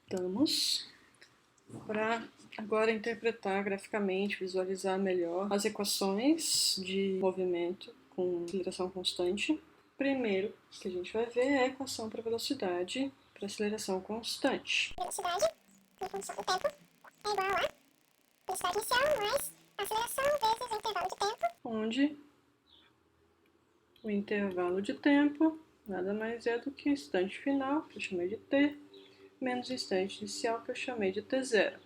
Voltamos para agora interpretar graficamente, visualizar melhor as equações de movimento com aceleração constante. Primeiro que a gente vai ver é a equação para velocidade para aceleração constante. Velocidade em função do tempo é igual a velocidade inicial mais aceleração vezes o intervalo de tempo, onde o intervalo de tempo nada mais é do que o instante final, que eu chamei de t, menos o instante inicial, que eu chamei de t0.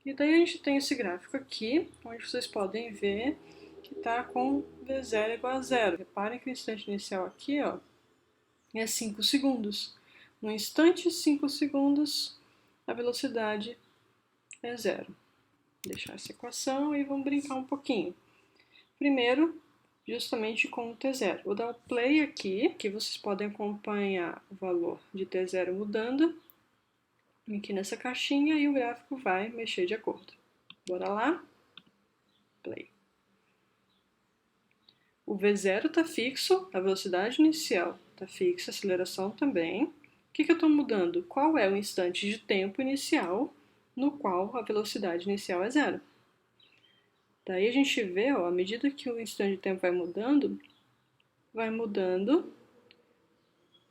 E daí a gente tem esse gráfico aqui, onde vocês podem ver que está com v0 igual a zero. Reparem que o instante inicial aqui é 5 segundos. No instante 5 segundos, a velocidade é zero. Vou deixar essa equação e vamos brincar um pouquinho. Primeiro, justamente com o t0. Vou dar um play aqui, que vocês podem acompanhar o valor de t0 mudando aqui nessa caixinha e o gráfico vai mexer de acordo. Bora lá? Play. O V0 está fixo, a velocidade inicial está fixa, a aceleração também. O que eu estou mudando? Qual é o instante de tempo inicial no qual a velocidade inicial é zero? Daí a gente vê, à medida que o instante de tempo vai mudando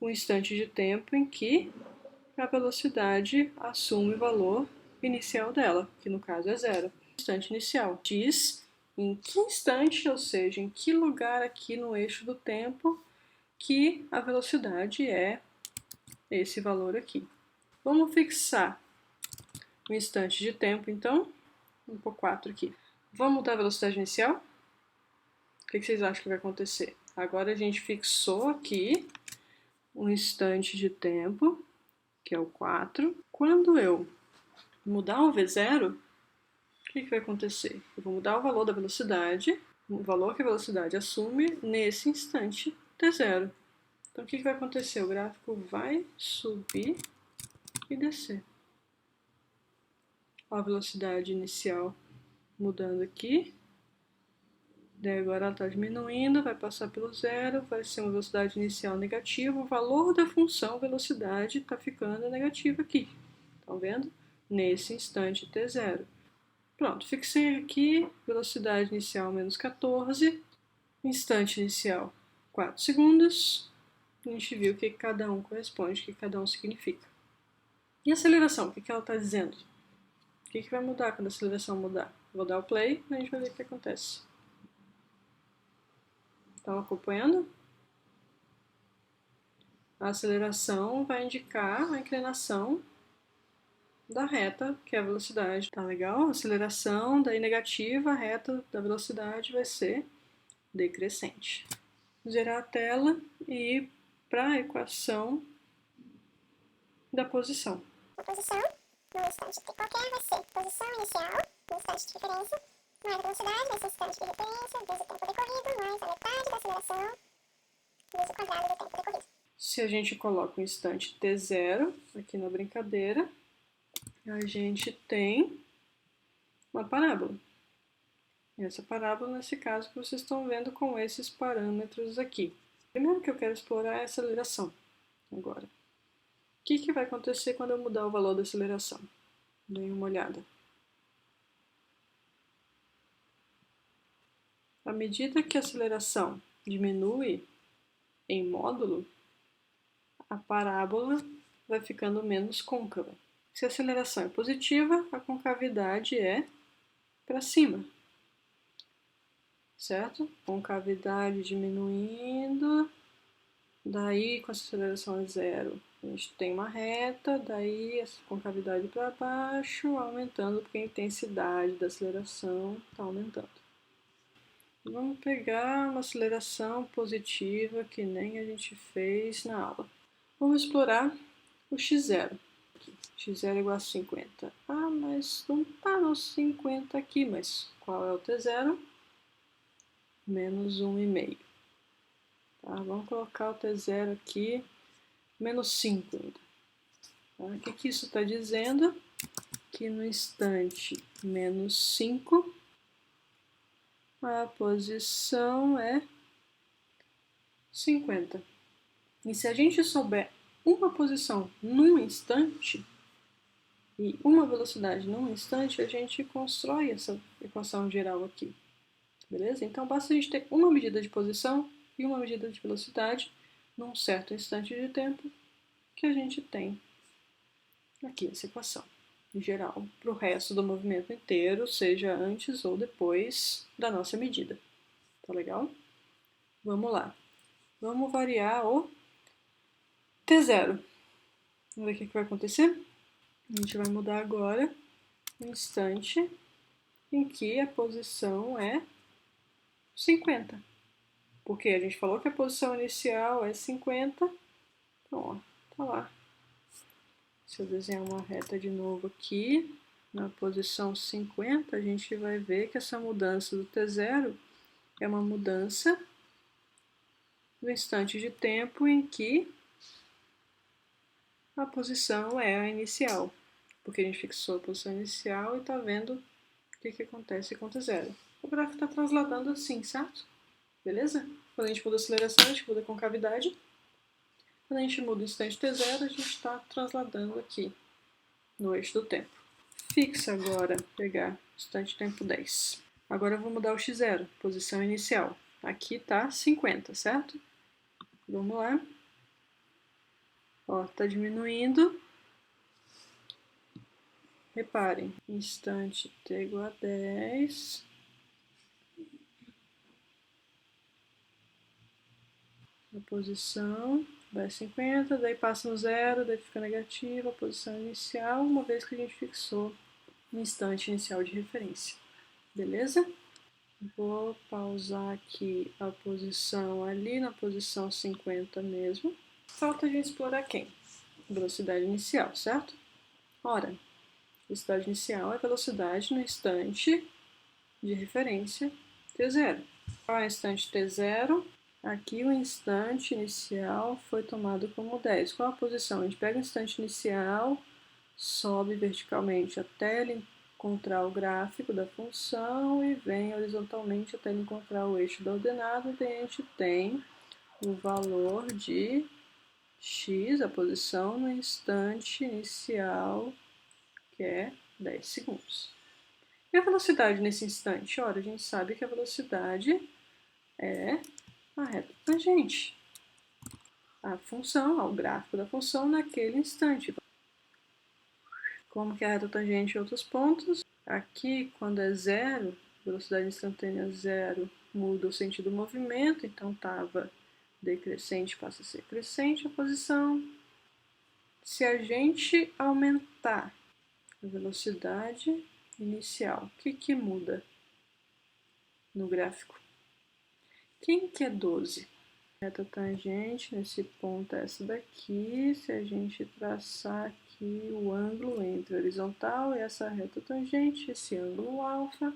o instante de tempo em que a velocidade assume o valor inicial dela, que no caso é zero. Instante inicial diz em que instante, ou seja, em que lugar aqui no eixo do tempo que a velocidade é esse valor aqui. Vamos fixar o instante de tempo, então. Vamos pôr 4 aqui. Vamos mudar a velocidade inicial? O que vocês acham que vai acontecer? Agora a gente fixou aqui um instante de tempo, que é o 4. Quando eu mudar o V0, o que vai acontecer? Eu vou mudar o valor da velocidade, o valor que a velocidade assume nesse instante t0. Então, o que vai acontecer? O gráfico vai subir e descer. Ó, a velocidade inicial mudando aqui. Daí agora ela está diminuindo, vai passar pelo zero, vai ser uma velocidade inicial negativa. O valor da função velocidade está ficando negativo aqui. Estão vendo? Nesse instante t0. Pronto, fixei aqui, velocidade inicial menos 14, instante inicial 4 segundos. A gente viu o que cada um corresponde, o que cada um significa. E a aceleração, o que ela está dizendo? O que vai mudar quando a aceleração mudar? Vou dar o play e a gente vai ver o que acontece. Estão acompanhando? A aceleração vai indicar a inclinação da reta, que é a velocidade. Tá legal? A aceleração, daí negativa, a reta da velocidade vai ser decrescente. Vou zerar a tela e ir para a equação da posição. A posição, num instante qualquer, vai ser posição inicial, no instante de referência, mais a velocidade, vai ser instante de referência, vezes o tempo decorrido, mais a metade da aceleração, vezes o quadrado do tempo decorrido. Se a gente coloca o instante t0 aqui na brincadeira, a gente tem uma parábola. E essa parábola, nesse caso, que vocês estão vendo com esses parâmetros aqui. Primeiro que eu quero explorar é a aceleração. Agora, o que vai acontecer quando eu mudar o valor da aceleração? Dêem uma olhada. À medida que a aceleração diminui em módulo, a parábola vai ficando menos côncava. Se a aceleração é positiva, a concavidade é para cima, certo? Concavidade diminuindo, daí com a aceleração é zero, a gente tem uma reta, daí essa concavidade para baixo, aumentando porque a intensidade da aceleração está aumentando. Vamos pegar uma aceleração positiva que nem a gente fez na aula. Vamos explorar o x0. x0 igual a 50. Ah, mas não está no 50 aqui, mas qual é o t0? Menos 1,5. Tá, vamos colocar o t0 aqui, menos 5 ainda. Tá, o que isso está dizendo? Que no instante menos 5, a posição é 50. E se a gente souber uma posição num instante, e uma velocidade num instante, a gente constrói essa equação geral aqui, beleza? Então, basta a gente ter uma medida de posição e uma medida de velocidade num certo instante de tempo que a gente tem aqui essa equação, em geral, para o resto do movimento inteiro, seja antes ou depois da nossa medida. Tá legal? Vamos lá. Vamos variar o T0. Vamos ver o que vai acontecer? A gente vai mudar agora o instante em que a posição é 50. Porque a gente falou que a posição inicial é 50. Então, ó, tá lá. Se eu desenhar uma reta de novo aqui, na posição 50, a gente vai ver que essa mudança do T0 é uma mudança do instante de tempo em que a posição é a inicial. Porque a gente fixou a posição inicial e está vendo o que acontece com o T0. O gráfico está transladando assim, certo? Beleza? Quando a gente muda a aceleração, a gente muda a concavidade. Quando a gente muda o instante T0, a gente está transladando aqui no eixo do tempo. Fixa agora, pegar instante tempo 10. Agora eu vou mudar o x0, posição inicial. Aqui está 50, certo? Vamos lá. Ó, tá diminuindo. Reparem, instante t igual a 10. A posição vai 50, daí passa no zero, daí fica negativa a posição inicial, uma vez que a gente fixou o instante inicial de referência. Beleza? Vou pausar aqui a posição ali na posição 50 mesmo. Falta a gente explorar quem? Velocidade inicial, certo? Ora, velocidade inicial é velocidade no instante de referência T0. Qual é o instante T0? Aqui o instante inicial foi tomado como 10. Qual a posição? A gente pega o instante inicial, sobe verticalmente até ele encontrar o gráfico da função e vem horizontalmente até ele encontrar o eixo da ordenada, e daí a gente tem o valor de x, a posição no instante inicial, que é 10 segundos. E a velocidade nesse instante? Ora, a gente sabe que a velocidade é a reta tangente, a função, o gráfico da função naquele instante. Como que é a reta tangente em outros pontos? Aqui, quando é zero, velocidade instantânea zero, muda o sentido do movimento, então estava decrescente, passa a ser crescente a posição. Se a gente aumentar a velocidade inicial, o que muda no gráfico? Quem que é 12? Reta tangente nesse ponto é essa daqui. Se a gente traçar aqui o ângulo entre a horizontal e essa reta tangente, esse ângulo alfa,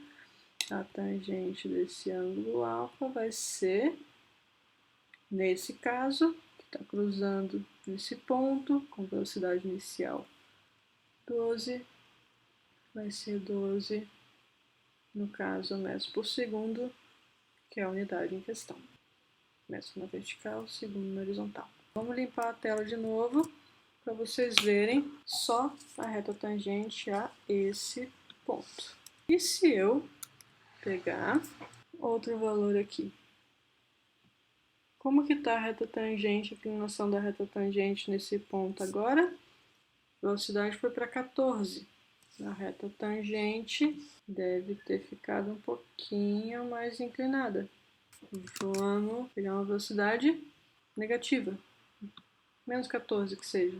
a tangente desse ângulo alfa vai ser, nesse caso, que está cruzando nesse ponto, com velocidade inicial 12, vai ser 12, no caso, metros por segundo, que é a unidade em questão. Metro na vertical, segundo na horizontal. Vamos limpar a tela de novo para vocês verem só a reta tangente a esse ponto. E se eu pegar outro valor aqui? Como que está a reta tangente, a inclinação da reta tangente nesse ponto agora? A velocidade foi para 14. A reta tangente deve ter ficado um pouquinho mais inclinada. Vamos pegar uma velocidade negativa, menos 14 que seja.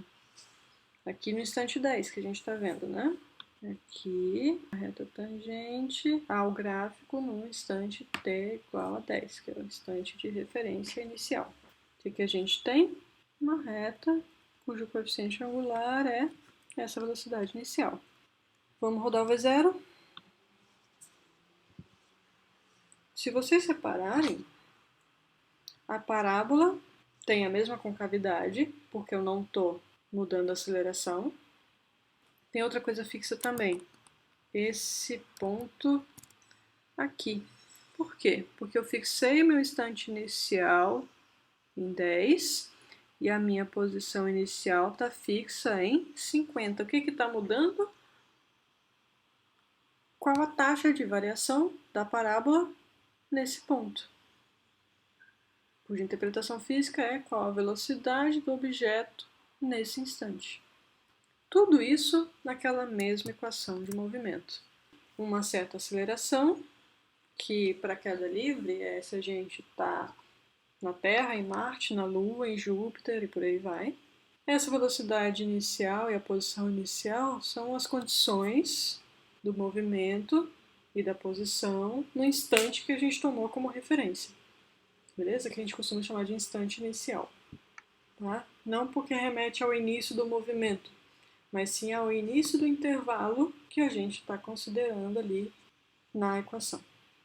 Aqui no instante 10 que a gente está vendo, né? Aqui, a reta tangente ao gráfico no instante t igual a 10, que é o instante de referência inicial. O que a gente tem? Uma reta cujo coeficiente angular é essa velocidade inicial. Vamos rodar o V0. Se vocês separarem, a parábola tem a mesma concavidade, porque eu não estou mudando a aceleração. Tem outra coisa fixa também, esse ponto aqui. Por quê? Porque eu fixei meu instante inicial em 10 e a minha posição inicial está fixa em 50. O que está mudando? Qual a taxa de variação da parábola nesse ponto? Por interpretação física é qual a velocidade do objeto nesse instante. Tudo isso naquela mesma equação de movimento. Uma certa aceleração, que para queda livre é se a gente está na Terra, em Marte, na Lua, em Júpiter e por aí vai. Essa velocidade inicial e a posição inicial são as condições do movimento e da posição no instante que a gente tomou como referência. Beleza? Que a gente costuma chamar de instante inicial. Tá? Não porque remete ao início do movimento, mas sim ao início do intervalo que a gente está considerando ali na equação.